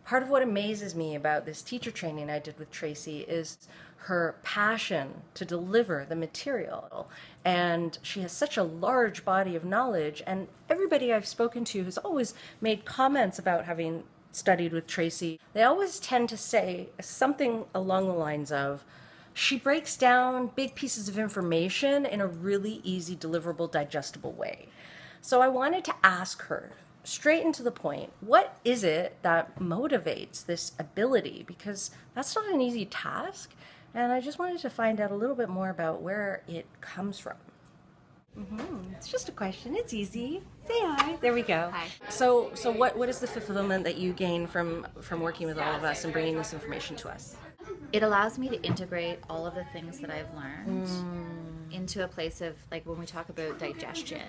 Part of what amazes me about this teacher training I did with Tracey is her passion to deliver the material. And she has such a large body of knowledge, and everybody I've spoken to has always made comments about having studied with Tracey. They always tend to say something along the lines of, she breaks down big pieces of information in a really easy, deliverable, digestible way. So I wanted to ask her, straight into the point, what is it that motivates this ability? Because that's not an easy task, and I just wanted to find out a little bit more about where it comes from. It's just a question. It's easy. Say hi. There we go. Hi. So what is the fulfillment that you gain from working with all of us and bringing this information to us? It allows me to integrate all of the things that I've learned into a place of, like, when we talk about digestion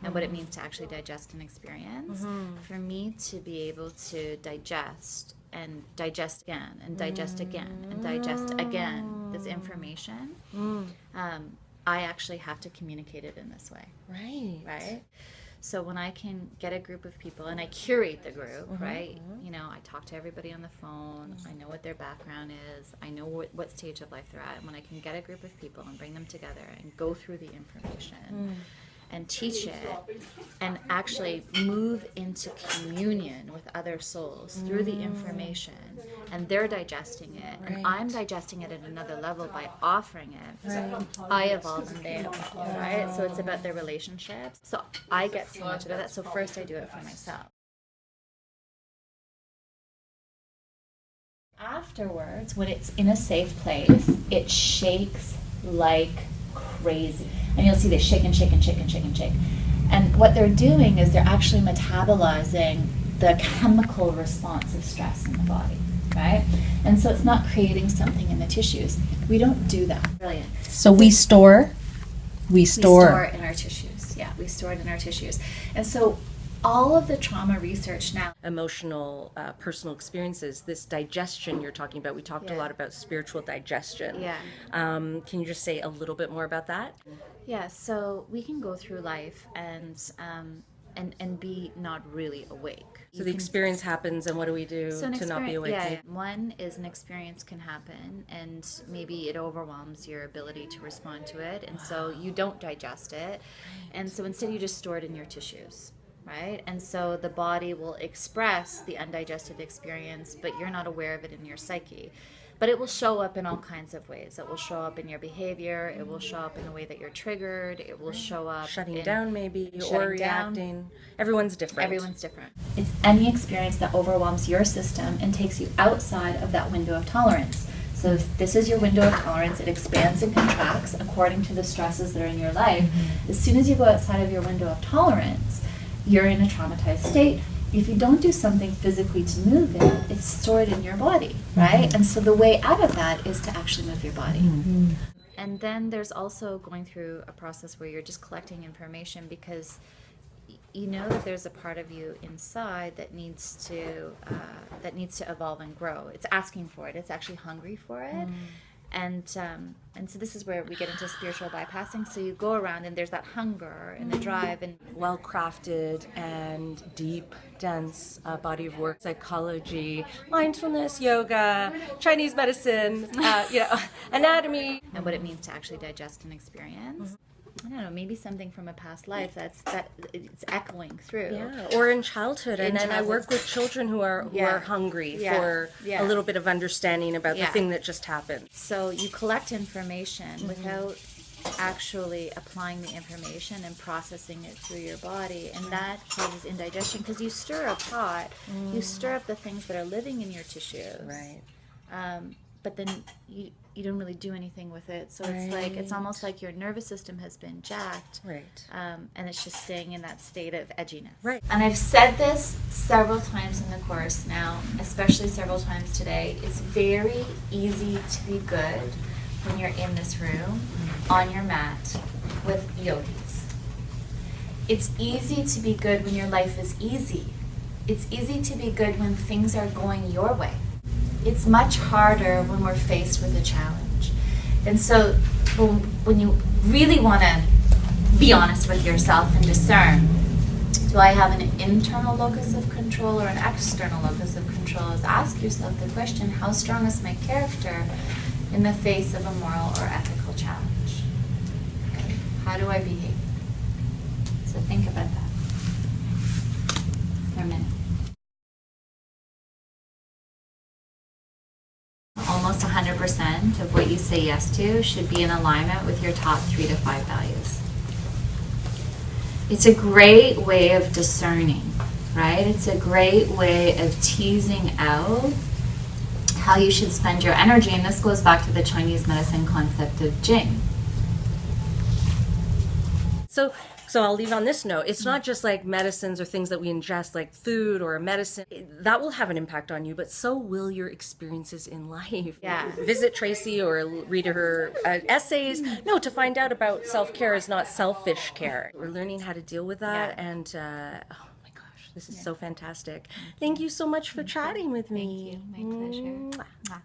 and what it means to actually digest an experience, for me to be able to digest and digest again and digest again and digest again this information, I actually have to communicate it in this way. Right? So when I can get a group of people, and I curate the group, right? You know, I talk to everybody on the phone. I know what their background is. I know what stage of life they're at. And when I can get a group of people and bring them together and go through the information and teach it and actually move into communion with other souls through the information, and they're digesting it, and I'm digesting it at another level by offering it, I evolve and they evolve, right? So it's about their relationships. So I get so much out of that. So first I do it for myself. Afterwards, when it's in a safe place, it shakes like crazy. And you'll see they shake and shake and shake and shake and shake. And what they're doing is they're actually metabolizing the chemical response of stress in the body, right? And so it's not creating something in the tissues. We don't do that. Brilliant. So we store We store it in our tissues. Yeah, we store it in our tissues. And so all of the trauma research now, emotional, personal experiences, this digestion you're talking about, we talked a lot about spiritual digestion. Yeah. Can you just say a little bit more about that? yeah, so we can go through life and be not really awake. So the experience happens, and what do we do to not be awake? Yeah, one is an experience can happen, and maybe it overwhelms your ability to respond to it, and so you don't digest it, and so instead you just store it in your tissues. Right? And so the body will express the undigested experience, but you're not aware of it in your psyche. But it will show up in all kinds of ways. It will show up in your behavior. It will show up in the way that you're triggered. It will show up Shutting down maybe, or reacting. Everyone's different. Everyone's different. It's any experience that overwhelms your system and takes you outside of that window of tolerance. So if this is your window of tolerance, it expands and contracts according to the stresses that are in your life. As soon as you go outside of your window of tolerance, you're in a traumatized state. If you don't do something physically to move it, it's stored in your body, right? And so the way out of that is to actually move your body. And then there's also going through a process where you're just collecting information, because you know that there's a part of you inside that needs to evolve and grow. It's asking for it. It's actually hungry for it. And so this is where we get into spiritual bypassing. So you go around and there's that hunger and the drive and well-crafted and deep, dense body of work, psychology, mindfulness, yoga, Chinese medicine, anatomy. And what it means to actually digest an experience. I don't know, maybe something from a past life that it's echoing through. Yeah, or in childhood. And then I work with children who are hungry for a little bit of understanding about the thing that just happened. So you collect information without actually applying the information and processing it through your body, and that causes indigestion, because you stir a pot, you stir up the things that are living in your tissues. Right. But then you don't really do anything with it. So it's almost like your nervous system has been jacked. Right. And it's just staying in that state of edginess. Right. And I've said this several times in the course now, especially several times today. It's very easy to be good when you're in this room on your mat with yogis. It's easy to be good when your life is easy. It's easy to be good when things are going your way. It's much harder when we're faced with a challenge. And so when you really want to be honest with yourself and discern, Do I have an internal locus of control or an external locus of control? Is ask yourself the question, how strong is my character in the face of a moral or ethical challenge? Okay. How do I behave? So think about that for a minute. Almost 100% of what you say yes to should be in alignment with your top 3 to 5 values. It's a great way of discerning, right? It's a great way of teasing out how you should spend your energy. And this goes back to the Chinese medicine concept of Jing. So I'll leave on this note. It's not just like medicines or things that we ingest, like food or a medicine. That will have an impact on you, but so will your experiences in life. Yeah. Visit Tracey or read her essays. No, to find out about self-care is not selfish care. We're learning how to deal with that, and oh my gosh, this is so fantastic. Thank you so much for chatting with me. Thank you. My pleasure. Mwah.